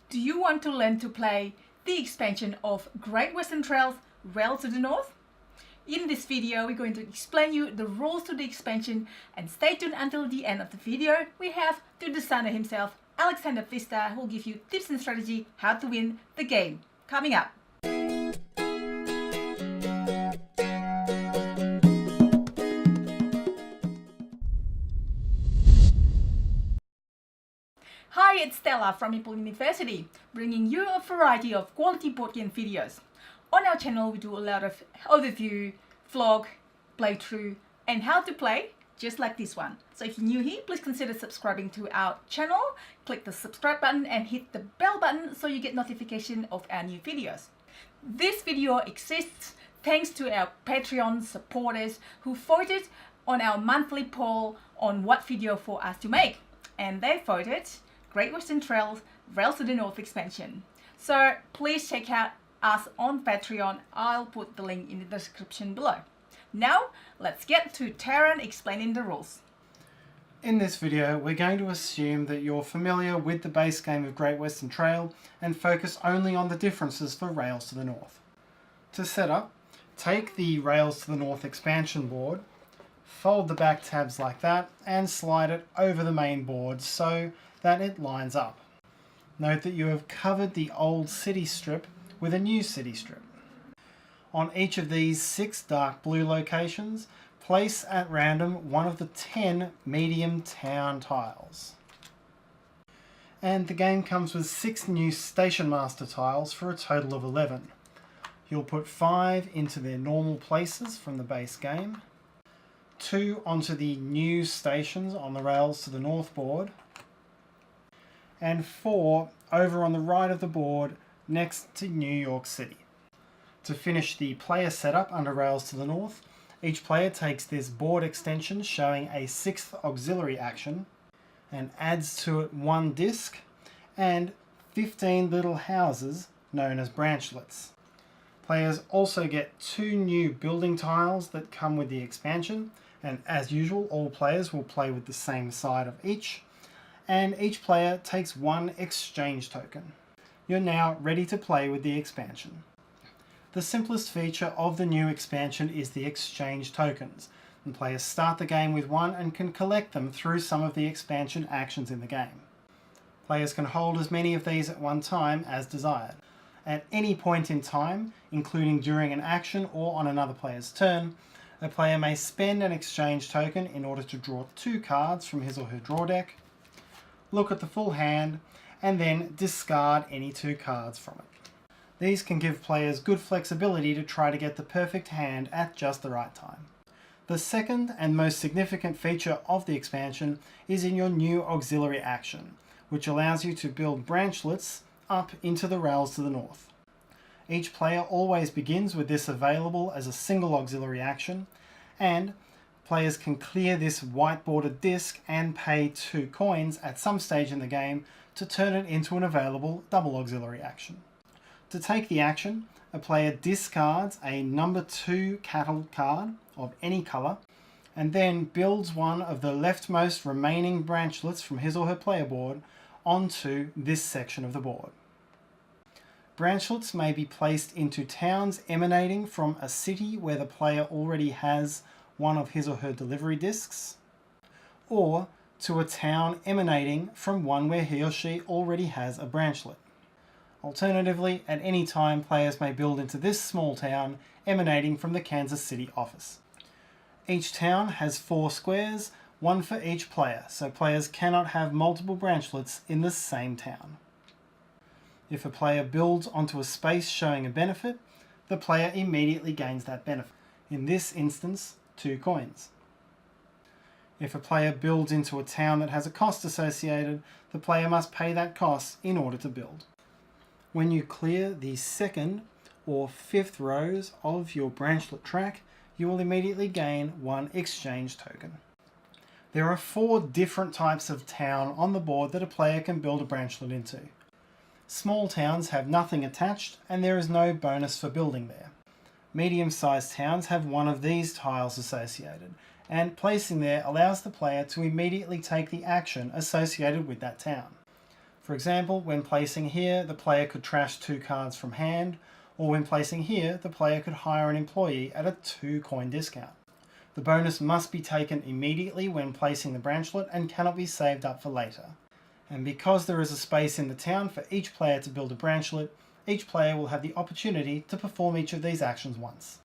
Do you want to learn to play the expansion of Great Western Trail's Rails to the North? In this video, we're going to explain you the rules to the expansion, and stay tuned until the end of the video. We have the designer himself, Pfister, who will give you tips and strategy how to win the game. Coming up. Hi, it's Stella from Meeple University, bringing you a variety of quality board game videos. On our channel, we do a lot of overview, vlog, playthrough, and how to play, just like this one. So if you're new here, please consider subscribing to our channel. Click the subscribe button and hit the bell button so you get notification of our new videos. This video exists thanks to our Patreon supporters who voted on our monthly poll on what video for us to make. And they voted Great Western Trail's Rails to the North expansion. So please check out us on Patreon. I'll put the link in the description below. Now let's get to Tarrant explaining the rules. In this video, we're going to assume that you're familiar with the base game of Great Western Trail and focus only on the differences for Rails to the North. To set up, take the Rails to the North expansion board, fold the back tabs like that, and slide it over the main board so that it lines up. Note that you have covered the old city strip with a new city strip. On each of these 6 dark blue locations, place at random one of the 10 medium town tiles. And the game comes with 6 new Station Master tiles for a total of 11. You'll put 5 into their normal places from the base game, 2 onto the new stations on the Rails to the North board, and 4 over on the right of the board next to New York City. To finish the player setup under Rails to the North, each player takes this board extension showing a 6th auxiliary action and adds to it 1 disc and 15 little houses known as branchlets. Players also get 2 new building tiles that come with the expansion, and as usual, all players will play with the same side of each, and each player takes 1 exchange token. You're now ready to play with the expansion. The simplest feature of the new expansion is the exchange tokens, and players start the game with 1 and can collect them through some of the expansion actions in the game. Players can hold as many of these at one time as desired. At any point in time, including during an action or on another player's turn, a player may spend an exchange token in order to draw 2 cards from his or her draw deck, look at the full hand, and then discard any 2 cards from it. These can give players good flexibility to try to get the perfect hand at just the right time. The second and most significant feature of the expansion is in your new auxiliary action, which allows you to build branchlets up into the Rails to the North. Each player always begins with this available as a single auxiliary action, and players can clear this white bordered disc and pay 2 coins at some stage in the game to turn it into an available double auxiliary action. To take the action, a player discards a number 2 cattle card of any colour and then builds one of the leftmost remaining branchlets from his or her player board onto this section of the board. Branchlets may be placed into towns emanating from a city where the player already has one of his or her delivery discs, or to a town emanating from one where he or she already has a branchlet. Alternatively, at any time, players may build into this small town emanating from the Kansas City office. Each town has 4 squares, 1 for each player, so players cannot have multiple branchlets in the same town. If a player builds onto a space showing a benefit, the player immediately gains that benefit. In this instance, 2 coins. If a player builds into a town that has a cost associated, the player must pay that cost in order to build. When you clear the 2nd or 5th rows of your branchlet track, you will immediately gain 1 exchange token. There are 4 different types of town on the board that a player can build a branchlet into. Small towns have nothing attached and there is no bonus for building there. Medium-sized towns have 1 of these tiles associated, and placing there allows the player to immediately take the action associated with that town. For example, when placing here, the player could trash 2 cards from hand, or when placing here, the player could hire an employee at a 2 coin discount. The bonus must be taken immediately when placing the branchlet and cannot be saved up for later. And because there is a space in the town for each player to build a branchlet, each player will have the opportunity to perform each of these actions once.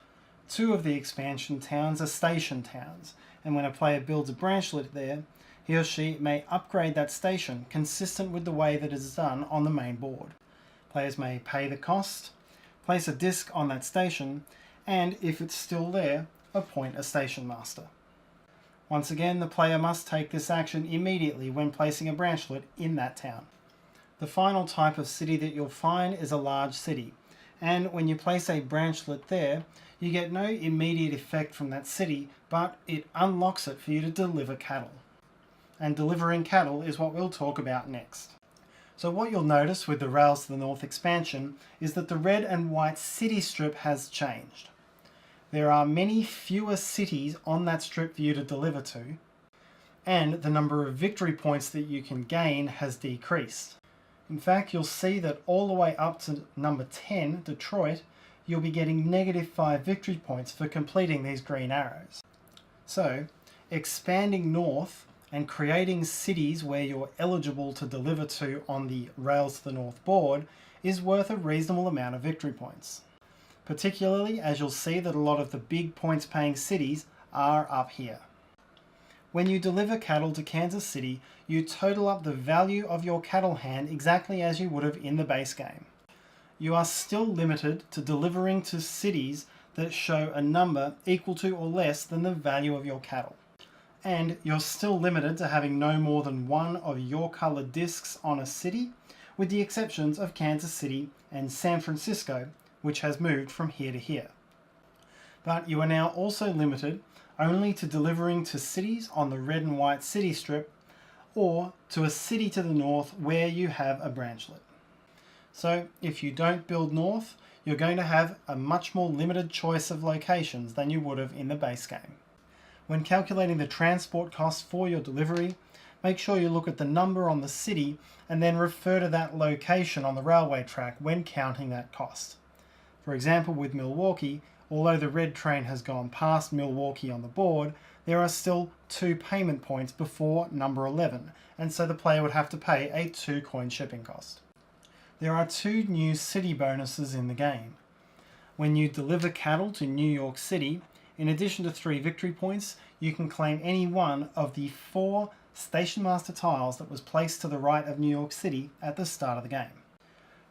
2 of the expansion towns are station towns, and when a player builds a branchlet there, he or she may upgrade that station consistent with the way that it is done on the main board. Players may pay the cost, place a disc on that station, and if it's still there, appoint a station master. Once again, the player must take this action immediately when placing a branchlet in that town. The final type of city that you'll find is a large city, and when you place a branchlet there, you get no immediate effect from that city, but it unlocks it for you to deliver cattle. And delivering cattle is what we'll talk about next. So what you'll notice with the Rails to the North expansion is that the red and white city strip has changed. There are many fewer cities on that strip for you to deliver to, and the number of victory points that you can gain has decreased. In fact, you'll see that all the way up to number 10, Detroit, you'll be getting -5 victory points for completing these green arrows. So, expanding north and creating cities where you're eligible to deliver to on the Rails to the North board is worth a reasonable amount of victory points. Particularly as you'll see that a lot of the big points paying cities are up here. When you deliver cattle to Kansas City, you total up the value of your cattle hand exactly as you would have in the base game. You are still limited to delivering to cities that show a number equal to or less than the value of your cattle. And you're still limited to having no more than 1 of your colored discs on a city, with the exceptions of Kansas City and San Francisco, which has moved from here to here. But you are now also limited only to delivering to cities on the red and white city strip, or to a city to the north where you have a branchlet. So if you don't build north, you're going to have a much more limited choice of locations than you would have in the base game. When calculating the transport costs for your delivery, make sure you look at the number on the city and then refer to that location on the railway track when counting that cost. For example, with Milwaukee, although the red train has gone past Milwaukee on the board, there are still 2 payment points before number 11, and so the player would have to pay a 2 coin shipping cost. There are 2 new city bonuses in the game. When you deliver cattle to New York City, in addition to 3 victory points, you can claim any one of the 4 Station Master tiles that was placed to the right of New York City at the start of the game.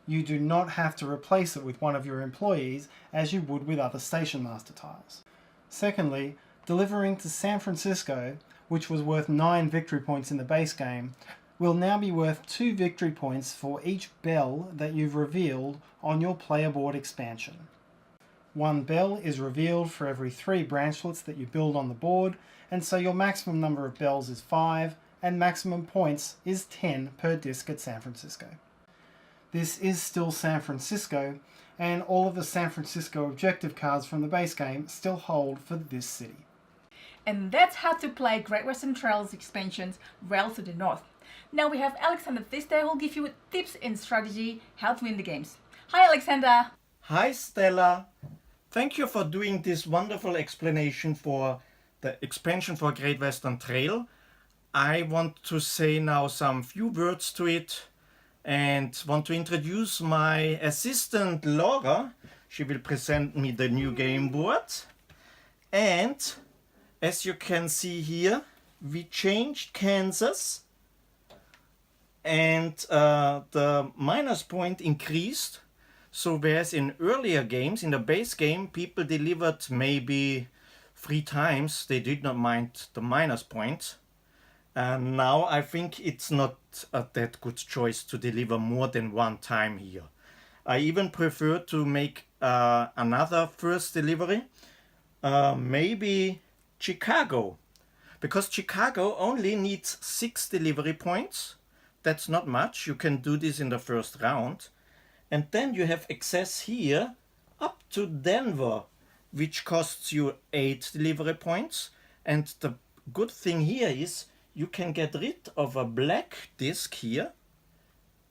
You do not have to replace it with one of your employees as you would with other Station Master tiles. Secondly, delivering to San Francisco, which was worth 9 victory points in the base game, will now be worth 2 victory points for each bell that you've revealed on your player board expansion. 1 bell is revealed for every 3 branchlets that you build on the board, and so your maximum number of bells is 5, and maximum points is 10 per disc at San Francisco. This is still San Francisco, and all of the San Francisco objective cards from the base game still hold for this city. And that's how to play Great Western Trail's expansions Rails to the North. Now we have Alexander Pfister who will give you tips and strategy how to win the games. Hi Alexander! Hi Stella! Thank you for doing this wonderful explanation for the expansion for Great Western Trail. I want to say now some few words to it and want to introduce my assistant Laura. She will present me the new game board. And as you can see here, we changed Kansas and the minus point increased. So whereas in earlier games, in the base game, people delivered maybe 3 times, they did not mind the minus point. And now I think it's not a that good choice to deliver more than 1 time here. I even prefer to make another first delivery, maybe Chicago, because Chicago only needs 6 delivery points. That's not much. You can do this in the first round. And then you have access here up to Denver, which costs you 8 delivery points. And the good thing here is you can get rid of a black disc here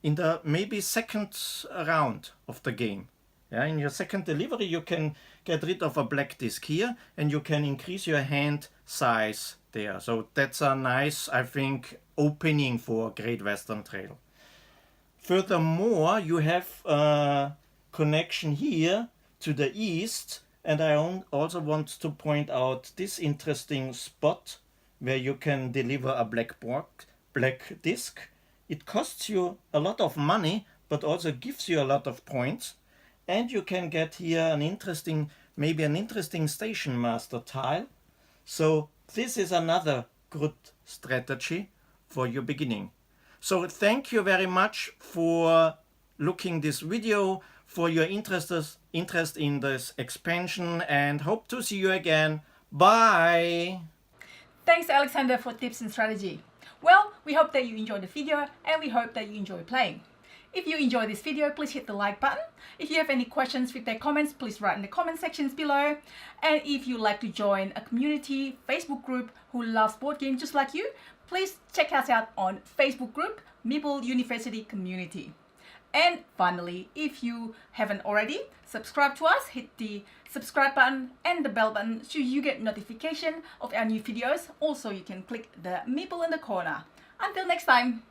in the maybe second round of the game. Yeah, in your second delivery you can get rid of a black disc here and you can increase your hand size there. So that's a nice, I think, opening for Great Western Trail. Furthermore, you have a connection here to the east, and I also want to point out this interesting spot where you can deliver a black disc. It costs you a lot of money, but also gives you a lot of points. And you can get here an interesting station master tile. So this is another good strategy for your beginning. So thank you very much for looking this video, for your interest in this expansion, and hope to see you again. Bye! Thanks Alexander for tips and strategy. Well, we hope that you enjoyed the video and we hope that you enjoy playing. If you enjoyed this video, please hit the like button. If you have any questions, feedback, comments, please write in the comment sections below. And if you'd like to join a community Facebook group who loves board games just like you, please check us out on Facebook group Meeple University Community. And finally, if you haven't already, subscribe to us, hit the subscribe button and the bell button so you get notification of our new videos. Also, you can click the Meeple in the corner. Until next time.